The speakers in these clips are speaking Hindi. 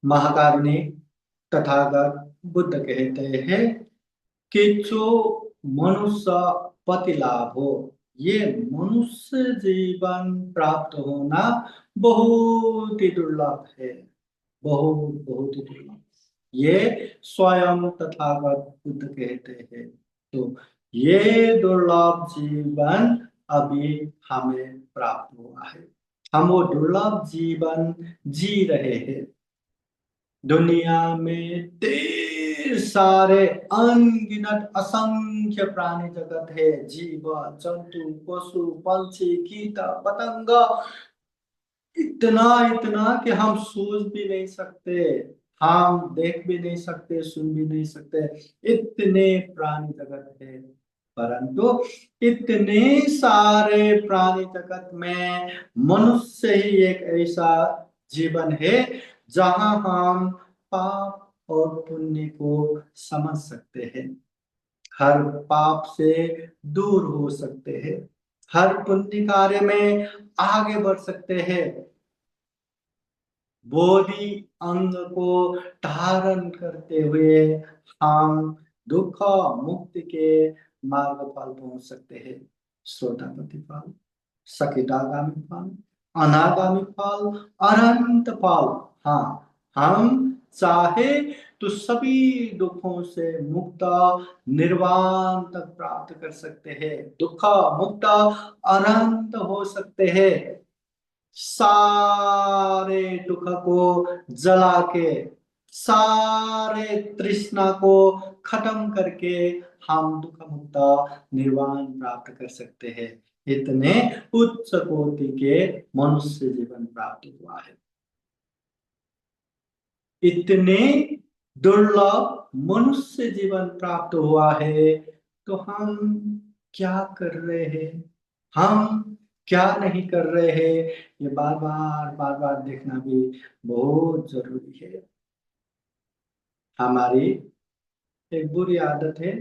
महाकारुणी तथागत बुद्ध कहते हैं कि जो मनुष्य पति लाभ हो, ये मनुष्य जीवन प्राप्त होना बहुत ही दुर्लभ है। बहुत बहुत ही दुर्लभ। ये स्वयं तथागत बुद्ध कहते हैं। तो ये दुर्लभ जीवन अभी हमें प्राप्त हुआ है। हम वो दुर्लभ जीवन जी रहे हैं। दुनिया में ढेर सारे अनगिनत असंख्य प्राणी जगत है। जीव जंतु पशु पंछी कीट पतंग, इतना इतना कि हम सोच भी नहीं सकते, हम देख भी नहीं सकते, सुन भी नहीं सकते। इतने प्राणी जगत है। परंतु इतने सारे प्राणी जगत में मनुष्य ही एक ऐसा जीवन है जहां हम पाप और पुण्य को समझ सकते हैं, हर पाप से दूर हो सकते हैं, हर पुण्य कार्य में आगे बढ़ सकते हैं, बोधि अंग को धारण करते हुए हम दुख मुक्ति के मार्ग पर पहुंच सकते हैं। श्रोतापति फल, सकितागामी फल, अनागामी फल, अनंत फल। हाँ, हम चाहे तो सभी दुखों से मुक्त निर्वाण तक प्राप्त कर सकते हैं, दुख मुक्त अनंत हो सकते हैं। सारे दुख को जला के, सारे तृष्णा को खत्म करके हम दुख मुक्त निर्वाण प्राप्त कर सकते हैं। इतने उच्च कोटि के मनुष्य जीवन प्राप्त हुआ है। इतने दुर्लभ मनुष्य जीवन प्राप्त हुआ है। तो हम क्या कर रहे हैं, हम क्या नहीं कर रहे हैं, ये बार बार देखना भी बहुत जरूरी है। हमारी एक बुरी आदत है,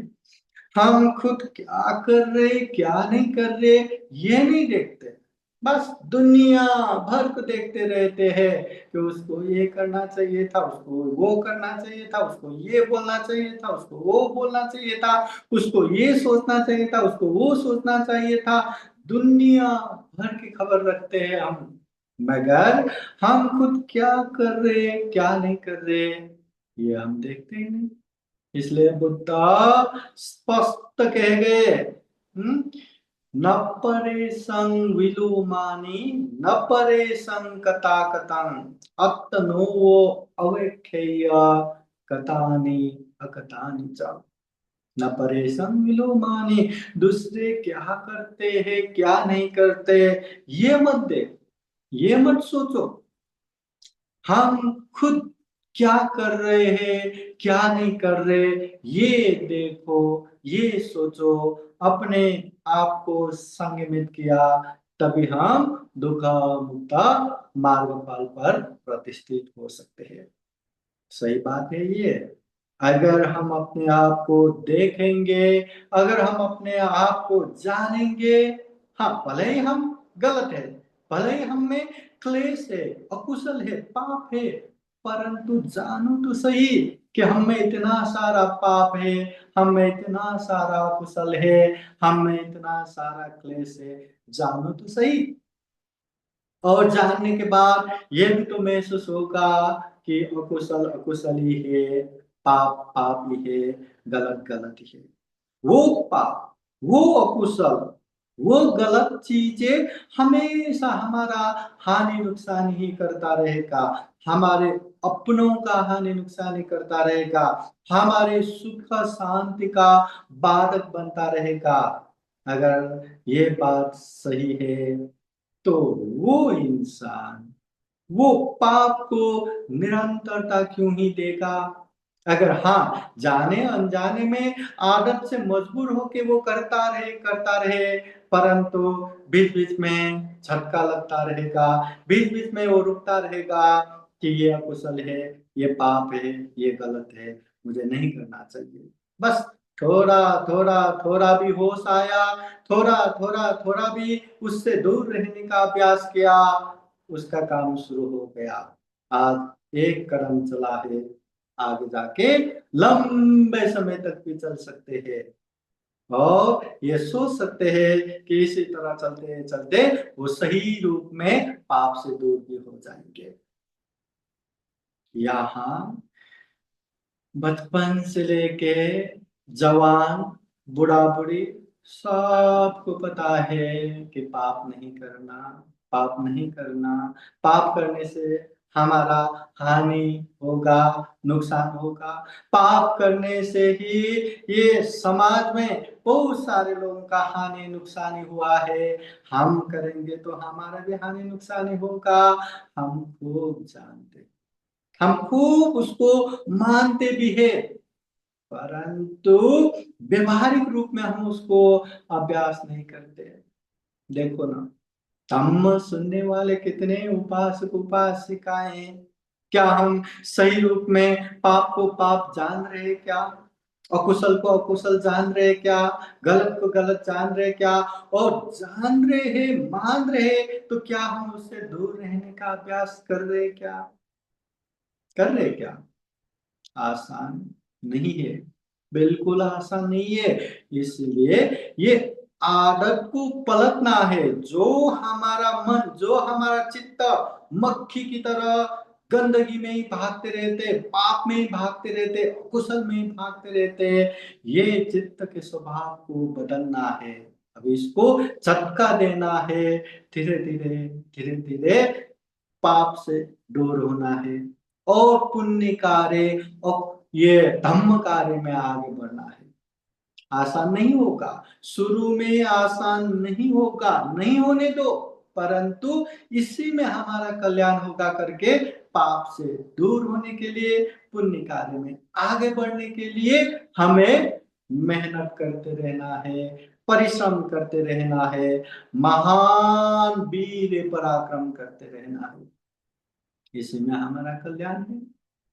हम खुद क्या कर रहे क्या नहीं कर रहे ये नहीं देखते, बस दुनिया भर को देखते रहते हैं कि उसको ये करना चाहिए था, उसको वो करना चाहिए था, उसको ये बोलना चाहिए था, उसको वो बोलना चाहिए था, उसको ये सोचना चाहिए था, उसको वो सोचना चाहिए था। दुनिया भर की खबर रखते हैं हम, मगर हम खुद क्या कर रहे क्या नहीं कर रहे ये हम देखते ही नहीं। इसलिए बुद्ध स्पष्ट कह गए, न परेशं विलुमानि न परेशं कथाकथं अत्तनो अवेक्षेय कथानि अकथानि च। न परेशं विलुमानि, दूसरे क्या करते हैं क्या नहीं करते ये मत देख, ये मत सोचो, हम खुद क्या कर रहे हैं क्या नहीं कर रहे ये देखो, ये सोचो, अपने आप को संयमित किया, तभी हम दुख मुक्त मार्गफल पर प्रतिष्ठित हो सकते हैं। सही बात है ये। अगर हम अपने आप को देखेंगे, अगर हम अपने आप को जानेंगे, हाँ भले ही हम गलत है, भले ही हम में क्लेश है, अकुशल है, पाप है, परंतु जानो तो सही कि हम में इतना सारा पाप है, हम में इतना सारा अकुशल है, हम में इतना सारा क्लेश है। जानो तो सही। और जानने के बाद ये भी तो महसूस होगा कि अकुशल अकुशल ही है, पाप पाप ही है, गलत गलत ही है। वो पाप, वो अकुशल, वो गलत चीजें हमेशा हमारा हानि नुकसान ही करता रहेगा, हमारे अपनों का हानि नुकसान ही करता रहेगा, हमारे सुख शांति का बाधक बनता रहेगा। अगर ये बात सही है तो वो इंसान वो पाप को निरंतरता क्यों ही देगा। अगर हाँ जाने अनजाने में आदत से मजबूर होके वो करता रहे, परंतु बीच बीच में झटका लगता रहेगा, बीच बीच में वो रुकता रहेगा कि ये अकुशल है, ये पाप है, ये गलत है, मुझे नहीं करना चाहिए। बस थोड़ा थोड़ा थोड़ा भी होश आया, थोड़ा थोड़ा थोड़ा भी उससे दूर रहने का अभ्यास किया, उसका काम शुरू हो गया। आज एक कदम चला है, आगे जाके लंबे समय तक भी चल सकते हैं और ये सोच सकते हैं कि इसी तरह चलते चलते वो सही रूप में पाप से दूर भी हो जाएंगे। यहाँ बचपन से लेके जवान, बूढ़ा बुढ़ी सबको पता है कि पाप नहीं करना, पाप नहीं करना, पाप करने से हमारा हानि होगा, नुकसान होगा। पाप करने से ही ये समाज में बहुत सारे लोगों का हानि नुकसानी हुआ है। हम करेंगे तो हमारा भी हानि नुकसानी होगा, हम खूब जानते, हम खूब उसको मानते भी है, परंतु व्यवहारिक रूप में हम उसको अभ्यास नहीं करते। देखो ना, धम्म सुनने वाले कितने उपासक उपासिकाएं हैं। क्या हम सही रूप में पाप को पाप जान रहे हैं क्या? अकुशल को अकुशल जान रहे हैं क्या? गलत को गलत जान रहे हैं क्या? और जान रहे हैं, मान रहे हैं, तो क्या हम उससे दूर रहने का अभ्यास कर रहे हैं क्या? कर रहे हैं क्या? आसान नहीं है, बिल्कुल आसान नहीं है। इसलिए ये आदत को पलटना है। जो हमारा मन, जो हमारा चित्त मक्खी की तरह गंदगी में ही भागते रहते, पाप में ही भागते रहते, कुशल में ही भागते रहते, ये चित्त के स्वभाव को बदलना है। अब इसको झटका देना है। धीरे धीरे धीरे धीरे पाप से दूर होना है और पुण्य कार्य और ये धम्म कार्य में आगे बढ़ना है। आसान नहीं होगा, शुरू में आसान नहीं होगा, नहीं होने दो, परंतु इसी में हमारा कल्याण होगा करके पाप से दूर होने के लिए, पुण्य कार्य में आगे बढ़ने के लिए हमें मेहनत करते रहना है, परिश्रम करते रहना है, महान वीर पराक्रम करते रहना है। इसी में हमारा कल्याण है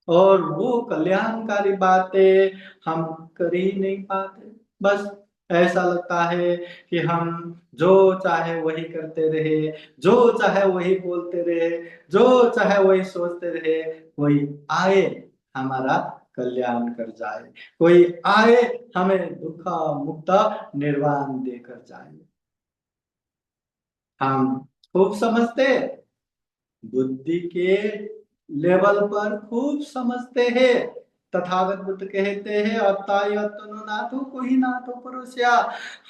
और वो कल्याणकारी बातें हम कर ही नहीं पाते। बस ऐसा लगता है कि हम जो चाहे वही करते रहे, जो चाहे वही बोलते रहे, जो चाहे वही सोचते रहे, कोई आए हमारा कल्याण कर जाए, कोई आए हमें दुख मुक्त निर्वाण देकर जाए। हम खूब समझते, बुद्धि के लेवल पर खूब समझते हैं। तथागत बुद्ध कहते हैं अताय अतनो नाथो कोई नाथो परोसिया।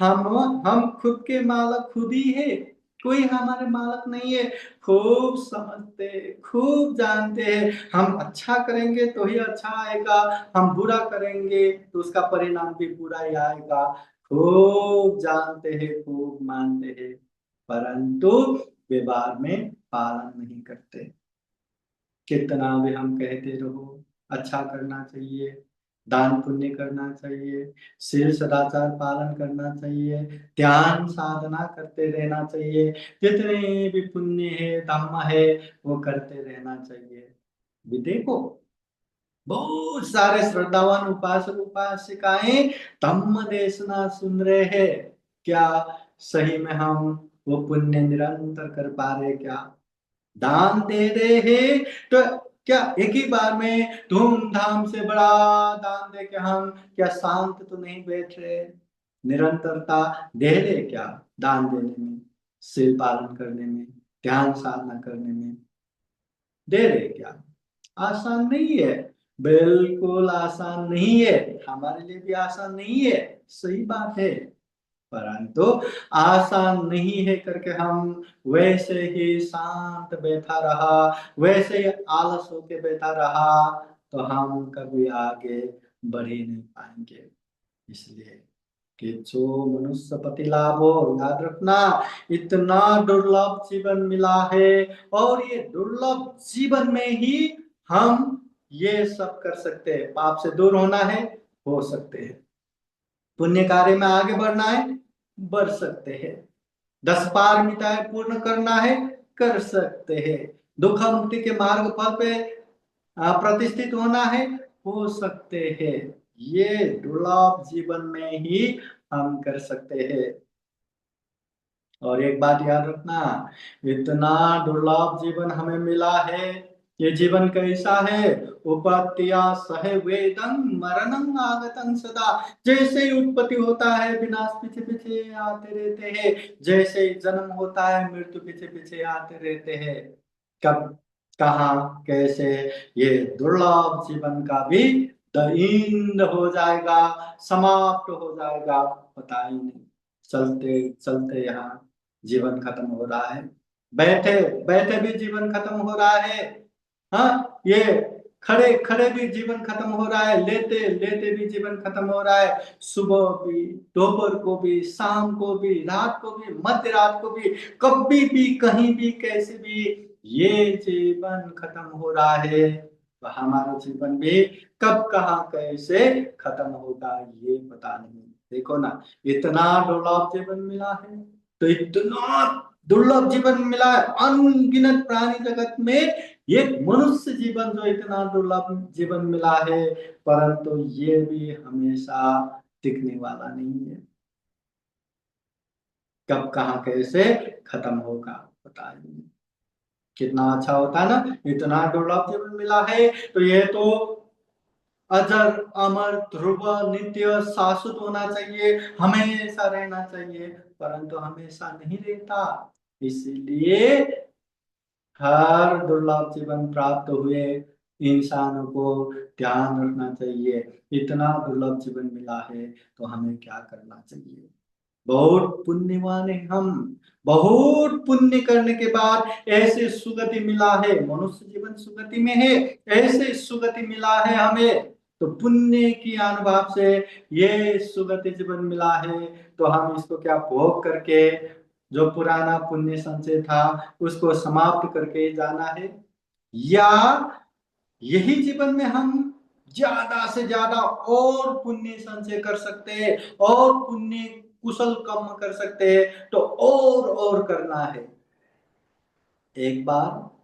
हम खुद के मालक खुद ही है, कोई हमारे मालक नहीं है। खूब समझते, खूब जानते हैं। हम अच्छा करेंगे तो ही अच्छा आएगा, हम बुरा करेंगे तो उसका परिणाम भी बुरा ही आएगा। खूब जानते हैं, खूब मानते हैं, परंतु व्यवहार में पालन नहीं करते। कितना भी हम कहते रहो अच्छा करना चाहिए, दान पुण्य करना चाहिए, शील सदाचार पालन करना चाहिए, ध्यान साधना करते रहना चाहिए, जितने भी पुण्य है धर्म है वो करते रहना चाहिए। भी देखो, बहुत सारे श्रद्धावान उपासक उपासिकाएं धम्म देशना सुन रहे हैं, क्या सही में हम वो पुण्य निरंतर कर पा रहे क्या? दान दे रहे हैं तो क्या एक ही बार में धूमधाम से बड़ा दान दे के हम क्या शांत तो नहीं बैठ रहे? निरंतरता दे रहे क्या दान देने में, शील पालन करने में, ध्यान साधना करने में? दे रहे क्या? आसान नहीं है, बिल्कुल आसान नहीं है, हमारे लिए भी आसान नहीं है, सही बात है। परंतु आसान नहीं है करके हम वैसे ही शांत बैठा रहा, वैसे ही आलस होके बैठा रहा, तो हम कभी आगे बढ़ ही नहीं पाएंगे। इसलिए कि जो मनुष्य पति लाभ हो, याद रखना, इतना दुर्लभ जीवन मिला है और ये दुर्लभ जीवन में ही हम ये सब कर सकते हैं। पाप से दूर होना है, हो सकते हैं, पुण्य कार्य में आगे बढ़ना है, बढ़ सकते हैं, 10 पारमिताएं पूर्ण करना है, कर सकते हैं, दुख मुक्ति के मार्ग पर पे प्रतिष्ठित होना है, हो सकते हैं। ये दुर्लभ जीवन में ही हम कर सकते हैं। और एक बात याद रखना, इतना दुर्लभ जीवन हमें मिला है, ये जीवन कैसा है? उपत्या सह वेदन मरणं आगतं सदा। जैसे ही उत्पत्ति होता है विनाश पीछे पीछे आते रहते हैं, जैसे ही जन्म होता है मृत्यु पीछे पीछे आते रहते हैं। कब, कहाँ, कैसे ये दुर्लभ जीवन का भी दीन हो जाएगा, समाप्त हो जाएगा, पता ही नहीं। चलते चलते यहाँ जीवन खत्म हो रहा है, बैठे बैठे भी जीवन खत्म हो रहा है। हाँ, ये खड़े खड़े भी जीवन खत्म हो रहा है, लेते लेते भी जीवन खत्म हो रहा है, सुबह भी, दोपहर को भी, शाम को भी, रात को भी, मध्य रात को भी, कभी भी, कहीं भी, कैसे भी ये जीवन खत्म हो रहा है। तो हमारा जीवन भी कब, कहाँ, कैसे खत्म होगा ये पता नहीं। देखो ना, इतना दुर्लभ जीवन मिला है, तो इतना दुर्लभ जीवन मिला है, अनगिनत प्राणी जगत में ये मनुष्य जीवन जो इतना दुर्लभ जीवन मिला है, परंतु ये भी हमेशा टिकने वाला नहीं है। कब, कहाँ, कैसे खत्म होगा पता नहीं। कितना अच्छा होता है ना, इतना दुर्लभ जीवन मिला है, तो ये तो अजर अमर ध्रुव नित्य शाश्वत होना चाहिए, हमेशा रहना चाहिए, परंतु हमेशा नहीं रहता। इसलिए हर दुर्लभ जीवन प्राप्त हुए इंसानों को ध्यान रखना चाहिए, इतना दुर्लभ जीवन मिला है तो हमें क्या करना चाहिए। बहुत पुण्यवान है हम, बहुत पुण्य करने के बाद ऐसे सुगति मिला है, मनुष्य जीवन सुगति में है, ऐसे सुगति मिला है हमें, तो पुण्य की अनुभाव से ये सुगति जीवन मिला है। तो हम इसको क्या भोग करके, जो पुराना पुण्य संचय था उसको समाप्त करके जाना है, या यही जीवन में हम ज्यादा से ज्यादा और पुण्य संचय कर सकते हैं, और पुण्य कुशल कम कर सकते हैं, तो और करना है। एक बार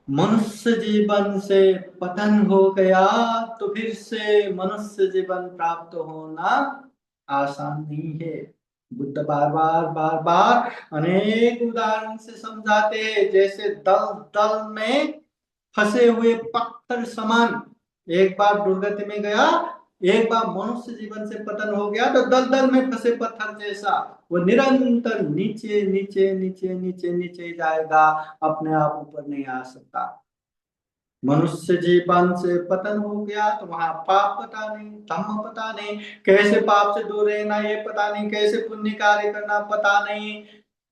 मनुष्य जीवन से पतन हो गया तो फिर से मनुष्य जीवन प्राप्त होना आसान नहीं है। बुद्ध बार बार बार बार अनेक उदाहरण से समझाते हैं, जैसे दल दल में फंसे हुए पत्थर समान। एक बार दुर्गति में गया, एक बार मनुष्य जीवन से पतन हो गया, तो दलदल में फंसे पत्थर जैसा वो निरंतर नीचे नीचे नीचे नीचे नीचे जाएगा, अपने आप ऊपर नहीं आ सकता। मनुष्य जीवन से पतन हो गया तो वहां पाप पता नहीं, धम्म पता नहीं, कैसे पाप से दूर रहना ये पता नहीं, कैसे पुण्य कार्य करना पता नहीं।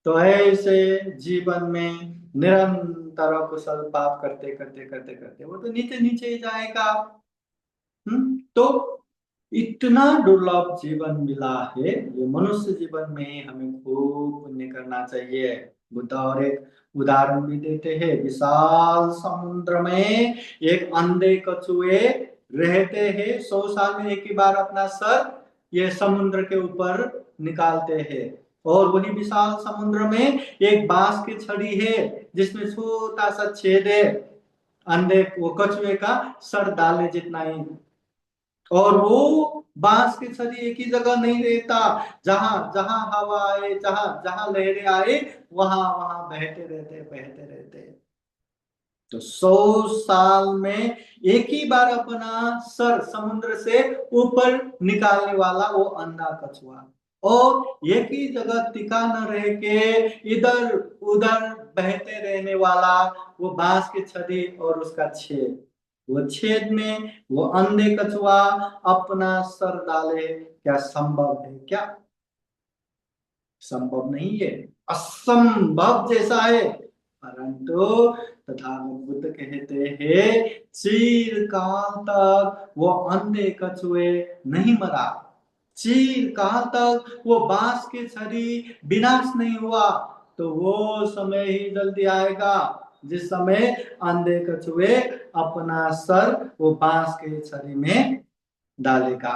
तो ऐसे जीवन में निरंतर कुशल पाप करते करते करते करते वो तो नीचे नीचे ही जाएगा। तो इतना दुर्लभ जीवन मिला है, ये मनुष्य जीवन में हमें खूब पुण्य करना चाहिए। बुद्ध और एक उदाहरण भी देते हैं, विशाल समुद्र में एक अंधे कछुए रहते हैं, 100 साल में एक ही बार अपना सर ये समुद्र के ऊपर निकालते हैं। और वही विशाल समुद्र में एक बांस की छड़ी है जिसमें छोटा सा छेद है, अंधे वो कछुए का सर डालने जितना ही। और वो बांस की छड़ी एक ही जगह नहीं रहता, जहां जहां हवा आए, जहां जहां लहरें आए, वहां वहां बहते रहते बहते रहते। तो 100 साल में एक ही बार अपना सर समुद्र से ऊपर निकालने वाला वो अंधा कछुआ, और एक ही जगह टिका न रह के इधर उधर बहते रहने वाला वो बांस की छड़ी और उसका छेद। वो छेद में वो अंधे कछुआ अपना सर डाले, क्या संभव है? क्या संभव नहीं है, असंभव जैसा है। परंतु तथागत बुद्ध कहते हैं चिरकाल तक वो अंधे कछुए नहीं मरा, चिरकाल तक वो बांस की छड़ी विनाश नहीं हुआ। तो वो समय ही जल्दी आएगा जिस समय अंधे कछुए अपना सर वो बांस की छड़ी में डालेगा।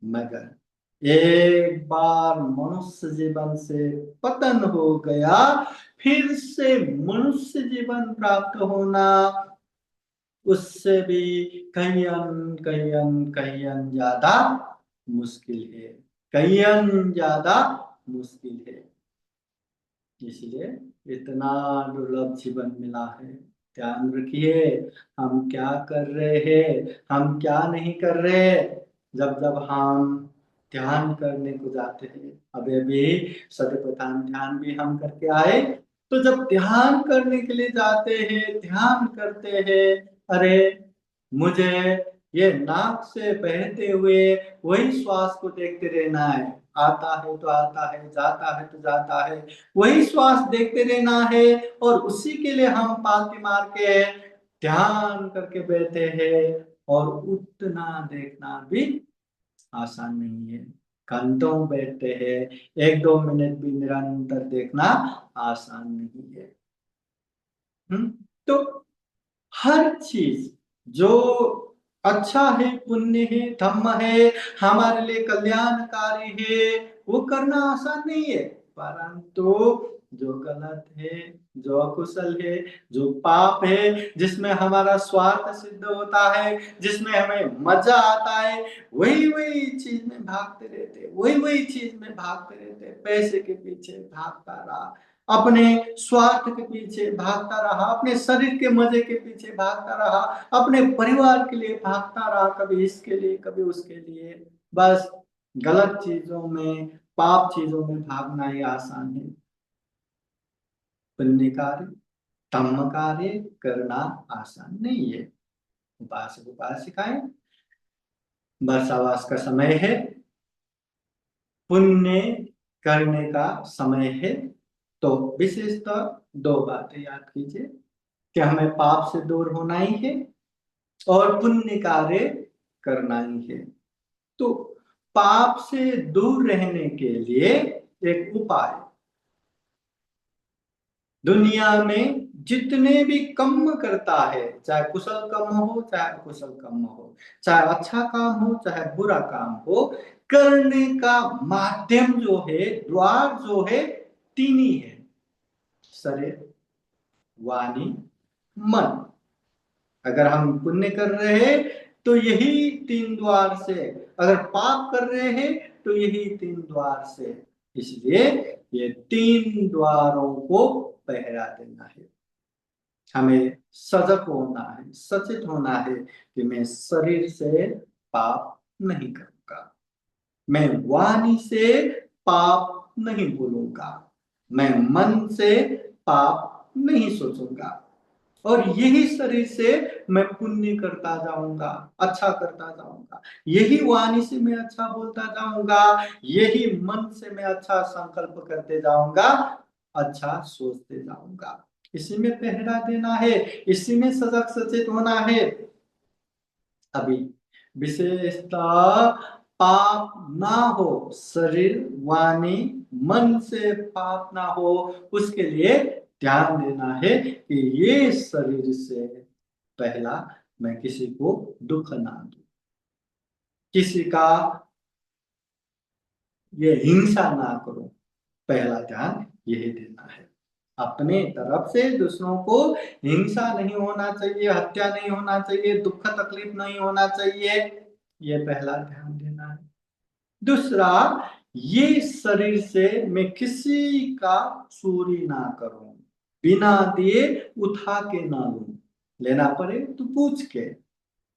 मगर एक बार मनुष्य जीवन से पतन हो गया, फिर से मनुष्य जीवन प्राप्त होना उससे भी कहीं कहीं कहीं ज्यादा मुश्किल है, कहीं ज्यादा मुश्किल है। इसलिए इतना दुर्लभ जीवन मिला है, ध्यान रखिए हम क्या कर रहे हैं, हम क्या नहीं कर रहे। जब जब हम ध्यान करने को जाते हैं, अभी अभी सतप्रधान ध्यान भी हम करके आए, तो जब ध्यान करने के लिए जाते हैं, ध्यान करते हैं, अरे मुझे ये नाक से बहते हुए वही श्वास को देखते रहना है, आता है तो आता है, जाता है तो जाता है, वही श्वास देखते रहना है। और उसी के लिए हम पालती मार के ध्यान करके बैठे हैं। और उतना देखना भी आसान नहीं है। घंटों बैठते हैं, 1-2 मिनट भी निरंतर देखना आसान नहीं है। तो हर चीज जो अच्छा है, पुण्य है, धम्म है, हमारे लिए कल्याणकारी है, वो करना आसान नहीं है। परंतु जो गलत है, जो अकुशल है, जो पाप है, जिसमें हमारा स्वार्थ सिद्ध होता है, जिसमें हमें मजा आता है, वही वही चीज में भागते रहते, वही वही चीज में भागते रहते। पैसे के पीछे भागता रहा, अपने स्वार्थ के पीछे भागता रहा, अपने शरीर के मजे के पीछे भागता रहा, अपने परिवार के लिए भागता रहा, कभी इसके लिए कभी उसके लिए। बस गलत चीजों में, पाप चीजों में भागना ही आसान है। पुण्य कार्य, धम्म कार्य करना आसान नहीं है। उपासक उपासिकाएं, वर्षावास का समय है, पुण्य करने का समय है। तो विशेषतः 2 बातें याद कीजिए कि हमें पाप से दूर होना ही है और पुण्य कार्य करना ही है। तो पाप से दूर रहने के लिए एक उपाय, दुनिया में जितने भी कर्म करता है, चाहे कुशल कर्म हो चाहे अकुशल कर्म हो, चाहे अच्छा काम हो चाहे बुरा काम हो, करने का माध्यम जो है, द्वार जो है, 3 ही है: शरीर, वाणी, मन। अगर हम पुण्य कर रहे हैं तो यही 3 द्वार से, अगर पाप कर रहे हैं तो यही 3 द्वार से। इसलिए ये 3 द्वारों को पहरा देना है। हमें सजग होना है, सचेत होना है कि मैं शरीर से पाप नहीं करूंगा, मैं वाणी से पाप नहीं बोलूंगा, मैं मन से पाप नहीं सोचूंगा, और यही शरीर से मैं पुण्य करता जाऊंगा, अच्छा करता जाऊंगा, यही वाणी से मैं अच्छा बोलता जाऊंगा, यही मन से मैं अच्छा संकल्प करते जाऊंगा, अच्छा सोचते जाऊंगा। इसी में पहरा देना है, इसी में सजग सचेत होना है। अभी विशेषता पाप ना हो, शरीर वाणी मन से पाप ना हो, उसके लिए ध्यान देना है कि ये शरीर से पहला मैं किसी को दुख ना दूं, किसी का ये हिंसा ना करूं। पहला ध्यान यही देना है। अपने तरफ से दूसरों को हिंसा नहीं होना चाहिए, हत्या नहीं होना चाहिए, दुख तकलीफ नहीं होना चाहिए, ये पहला ध्यान देना है। दूसरा, ये शरीर से मैं किसी का चोरी ना करूं, बिना दिए उठा के ना लूं, लेना पड़े तो पूछ के,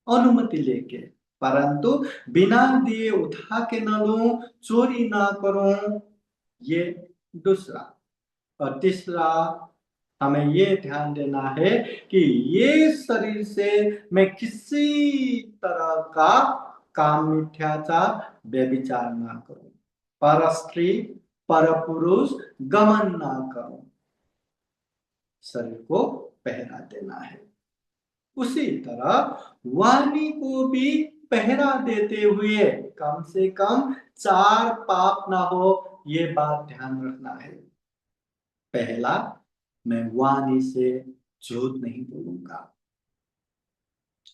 अनुमति लेके, परंतु बिना दिए उठा के ना लूं, चोरी ना करूं, ये दूसरा। और तीसरा, हमें ये ध्यान देना है कि ये शरीर से मैं किसी तरह का काम मिथ्याचार व्यभिचार ना करूं, पर स्त्री पर पुरुष गमन ना करूं, शरीर को पहरा देना है। उसी तरह वाणी को भी पहरा देते हुए कम से कम 4 पाप ना हो, ये बात ध्यान रखना है। पहला, मैं वाणी से झूठ नहीं बोलूंगा,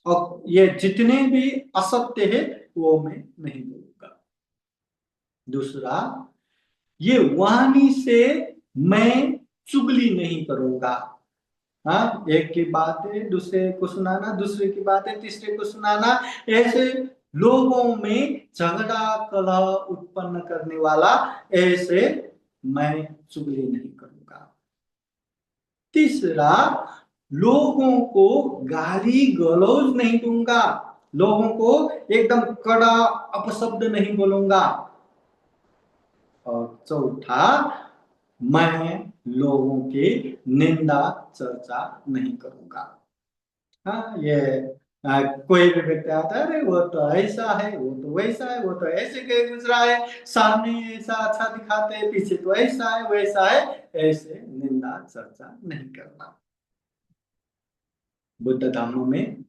और ये जितने भी असत्य है वो मैं नहीं बोलूंगा। दूसरा, ये वाणी से मैं चुगली नहीं करूंगा। हाँ, एक की बात है दूसरे को सुनाना, दूसरे की बात है तीसरे को सुनाना, ऐसे लोगों में झगड़ा कलह उत्पन्न करने वाला, ऐसे मैं चुगली नहीं करूंगा। तीसरा, लोगों को गाली गलौज नहीं दूंगा, लोगों को एकदम कड़ा अपशब्द नहीं बोलूंगा। और चौथा, मैं लोगों की निंदा चर्चा नहीं करूंगा। हाँ, ये कोई भी व्यक्ति आता है, अरे वो तो ऐसा है, वो तो वैसा है, वो तो ऐसे कहीं गुजरा है, सामने ऐसा अच्छा दिखाते हैं, पीछे तो ऐसा है वैसा है, ऐसे निंदा चर्चा नहीं करना। बुद्ध धर्म में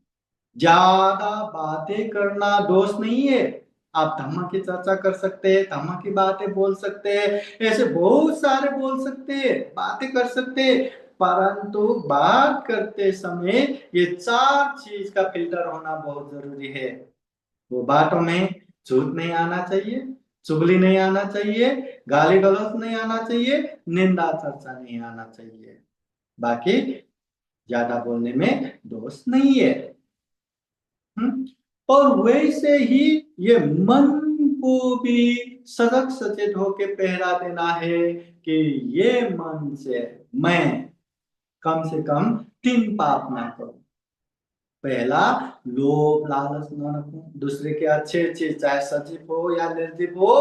ज्यादा बातें करना दोष नहीं है। आप धम्म की चर्चा कर सकते हैं, धम्म की बातें बोल सकते हैं, ऐसे बहुत सारे बोल सकते हैं, बातें कर सकते हैं, परंतु बात करते समय ये चार चीज का फिल्टर होना बहुत जरूरी है। वो बातों में झूठ नहीं आना चाहिए, चुगली नहीं आना चाहिए, गाली गलौज नहीं आना चाहिए, निंदा चर्चा नहीं आना चाहिए। बाकी ज्यादा बोलने में दोष नहीं है। और वैसे ही ये मन को भी सजग सचेत होके पहरा देना है कि ये मन से मैं कम से कम 3 पाप ना करूं। पहला, लोभ लालच न रखूं, दूसरे के अच्छे चीज चाहे सजीव हो या निर्जीव हो,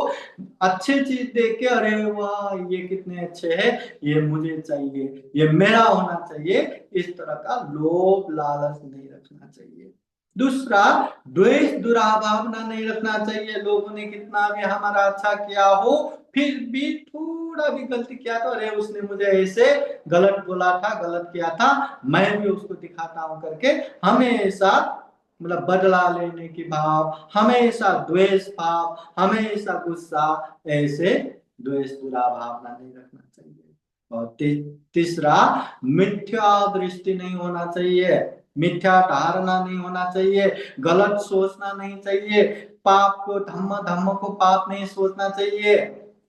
अच्छे चीज देख के अरे वाह ये कितने अच्छे हैं, ये मुझे चाहिए, ये मेरा होना चाहिए, इस तरह का लोभ लालच नहीं रखना चाहिए। दूसरा, द्वेष दुराभावना नहीं रखना चाहिए। लोगों ने कितना भी हमारा अच्छा किया हो, फिर भी थोड़ा भी गलती किया तो अरे उसने मुझे ऐसे गलत बोला था, गलत किया था, मैं भी उसको दिखाता हूं करके हमेशा मतलब बदला लेने की भाव, हमेशा द्वेष भाव, हमेशा गुस्सा, ऐसे द्वेष बुरा भावना नहीं रखना चाहिए। और तीसरा, मिथ्या दृष्टि नहीं होना चाहिए, मिथ्या धारणा नहीं होना चाहिए, गलत सोचना नहीं चाहिए, पाप को धम्म, धम्म को पाप नहीं सोचना चाहिए।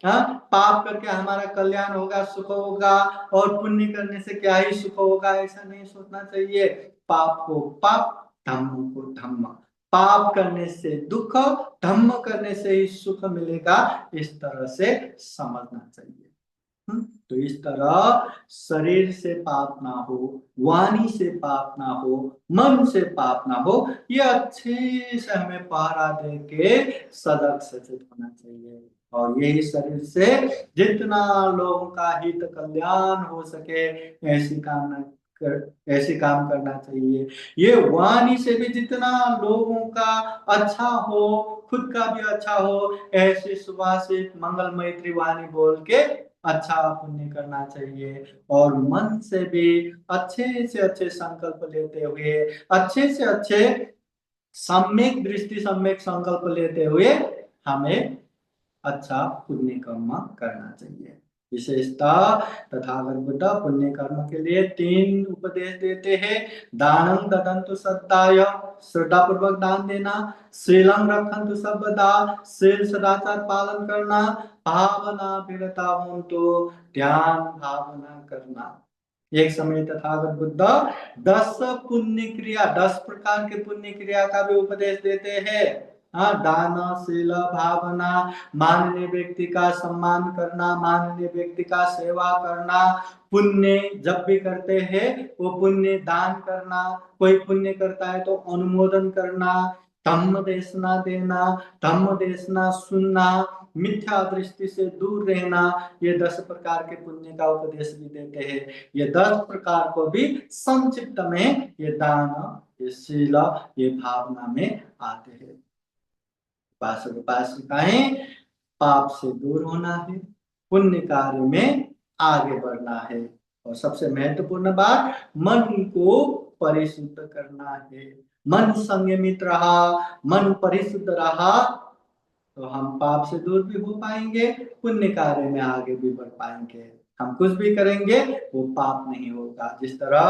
हाँ, पाप करके हमारा कल्याण होगा, सुख होगा, और पुण्य करने से क्या ही सुख होगा, ऐसा नहीं सोचना चाहिए। पाप को पाप, धम्म को धम्म, पाप करने से दुख, धम्म करने से ही सुख मिलेगा, इस तरह से समझना चाहिए। तो इस तरह शरीर से पाप ना हो, वाणी से पाप ना हो, मन से पाप ना हो, ये अच्छे से हमें पहरा दे के सजग सचेत होना चाहिए। और यही शरीर से जितना लोगों का हित कल्याण हो सके, ऐसी कामना ऐसे काम करना चाहिए। ये वाणी से भी जितना लोगों का अच्छा हो, खुद का भी अच्छा हो, ऐसे सुभाषित मंगल मैत्री वाणी बोल के अच्छा पुण्य करना चाहिए। और मन से भी अच्छे से अच्छे संकल्प लेते हुए, अच्छे से अच्छे सम्यक दृष्टि, सम्यक संकल्प लेते हुए हमें अच्छा पुण्य कर्म करना चाहिए। विशेषतः तथागत बुद्ध पुण्य कर्म के लिए 3 उपदेश देते हैं। दानं ददन्तु सद्दाय, श्रद्धा पूर्वक दान देना, शीलं रक्षन्तु सर्वदा, शील सदाचार पालन करना, भावना विरता होन्तु, ध्यान भावना करना। एक समय तथागत बुद्ध 10 पुण्य क्रिया, 10 प्रकार के पुण्य क्रिया का भी उपदेश देते हैं। हाँ, दान, शील, भावना, माननीय व्यक्ति का सम्मान करना, माननीय व्यक्ति का सेवा करना, पुण्य जब भी करते हैं वो पुण्य दान करना, कोई पुण्य करता है तो अनुमोदन करना, धम्म देशना देना, धम्म देशना सुनना, मिथ्या दृष्टि से दूर रहना, ये 10 प्रकार के पुण्य का उपदेश भी देते हैं। ये 10 प्रकार को भी संक्षिप्त में ये दान, ये शील, ये भावना में आते हैं। उपासक उपासिकाएं, पाप से दूर होना है, पुण्य कार्य में आगे बढ़ना है, और सबसे महत्वपूर्ण बात, मन को परिशुद्ध करना है। मन संयमित रहा, मन परिशुद्ध रहा, तो हम पाप से दूर भी हो पाएंगे, पुण्य कार्य में आगे भी बढ़ पाएंगे। हम कुछ भी करेंगे वो पाप नहीं होगा। जिस तरह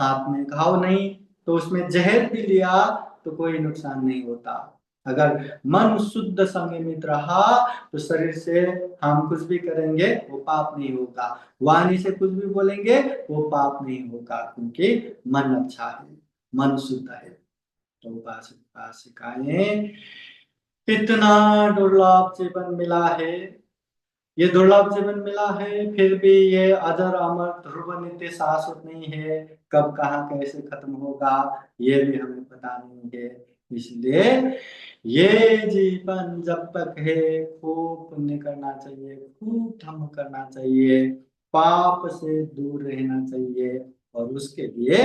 हाथ में घाव नहीं तो उसमें जहर भी लिया तो कोई नुकसान नहीं होता। अगर मन शुद्ध संयमित रहा तो शरीर से हम कुछ भी करेंगे वो पाप नहीं होगा, वाणी से कुछ भी बोलेंगे वो पाप नहीं होगा, क्योंकि मन अच्छा है, मन शुद्ध है। तो उपासक उपासिकाएं, इतना दुर्लभ जीवन मिला है, ये दुर्लभ जीवन मिला है, फिर भी ये अजर अमर ध्रुव नित्य शाश्वत नहीं है। कब कहाँ कैसे खत्म होगा ये भी हमें पता नहीं है। इसलिए ये जीवन जब तक है खूब पुण्य करना चाहिए, खूब धर्म करना चाहिए, पाप से दूर रहना चाहिए, और उसके लिए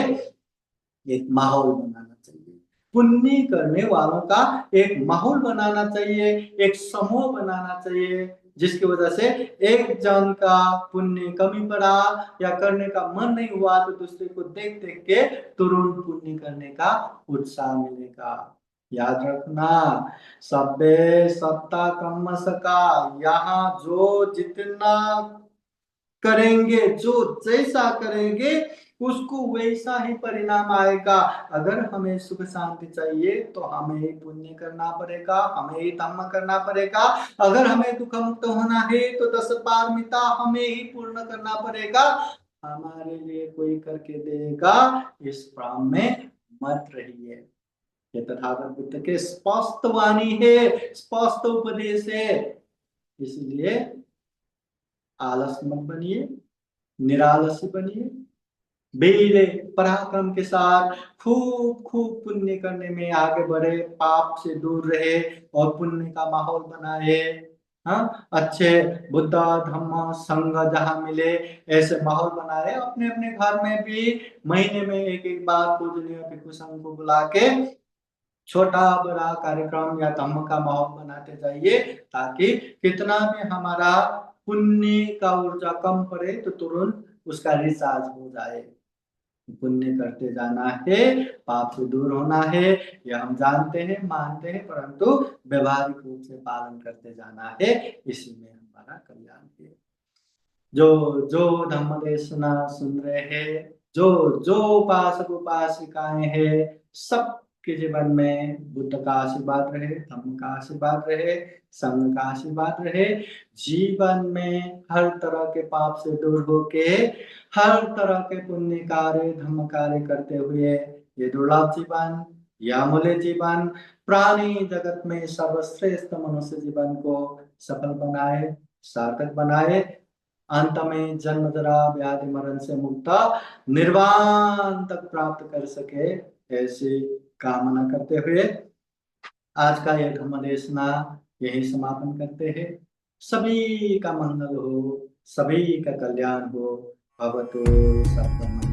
एक माहौल बनाना चाहिए। पुण्य करने वालों का एक माहौल बनाना चाहिए, एक समूह बनाना चाहिए, जिसकी वजह से एक जन का पुण्य कमी पड़ा या करने का मन नहीं हुआ तो दूसरे को देख देख के तुरंत पुण्य करने का उत्साह मिलेगा। याद रखना, सब्बे सत्ता कम सका, यहाँ जो जितना करेंगे, जो जैसा करेंगे उसको वैसा ही परिणाम आएगा। अगर हमें सुख शांति चाहिए तो हमें ही पुण्य करना पड़ेगा, हमें ही धर्म करना पड़ेगा। अगर हमें दुख मुक्त होना है तो 10 पारमिता हमें ही पूर्ण करना पड़ेगा। हमारे लिए कोई करके देगा इस भ्रम में मत रहिए। ये तथागत बुद्ध के स्पष्ट वाणी है, स्पष्ट उपदेश है। इसलिए आलस मत बनिए, निरालसी बनिए, वीर पराक्रम के साथ खूब खूब पुण्य करने में आगे बढ़े, पाप से दूर रहे और पुण्य का माहौल बनाए। हाँ, अच्छे बुद्ध धम्म संघ जहां मिले ऐसे माहौल बनाए। अपने अपने घर में भी महीने में एक एक बार पूजनीय भिक्षु संघ को बुला के छोटा बड़ा कार्यक्रम या धम्म का माहौल बनाते जाइए, ताकि कितना भी हमारा पुण्य का ऊर्जा कम पड़े तो तुरंत उसका रिचार्ज हो जाए। पुण्य करते जाना है, पाप से दूर होना है, यह हम जानते हैं, मानते हैं, परंतु व्यवहारिक रूप से पालन करते जाना है। इसी में हमारा कल्याण है। जो जो धम्म देशना सुन रहे हैं, जो जो उपासक उपासिकाएं हैं, सबके जीवन में बुद्ध का आशीर्वाद रहे, धम्म का आशीर्वाद रहे, संघ का आशीर्वाद रहे। जीवन में हर तरह के पाप से दूर होके हर तरह के पुण्य कार्य धर्म कार्य करते हुए ये दुर्लभ जीवन, यह अमूल्य जीवन, प्राणी जगत में सर्वश्रेष्ठ मनुष्य जीवन को सफल बनाए, सार्थक बनाए। अंत में जन्म जरा व्याधि मरण से मुक्त निर्वाण तक प्राप्त कर सके, ऐसी कामना करते हुए आज का यह धम्म देशना यही समापन करते हैं। सभी का मंगल हो, सभी का कल्याण हो। भवतु सबका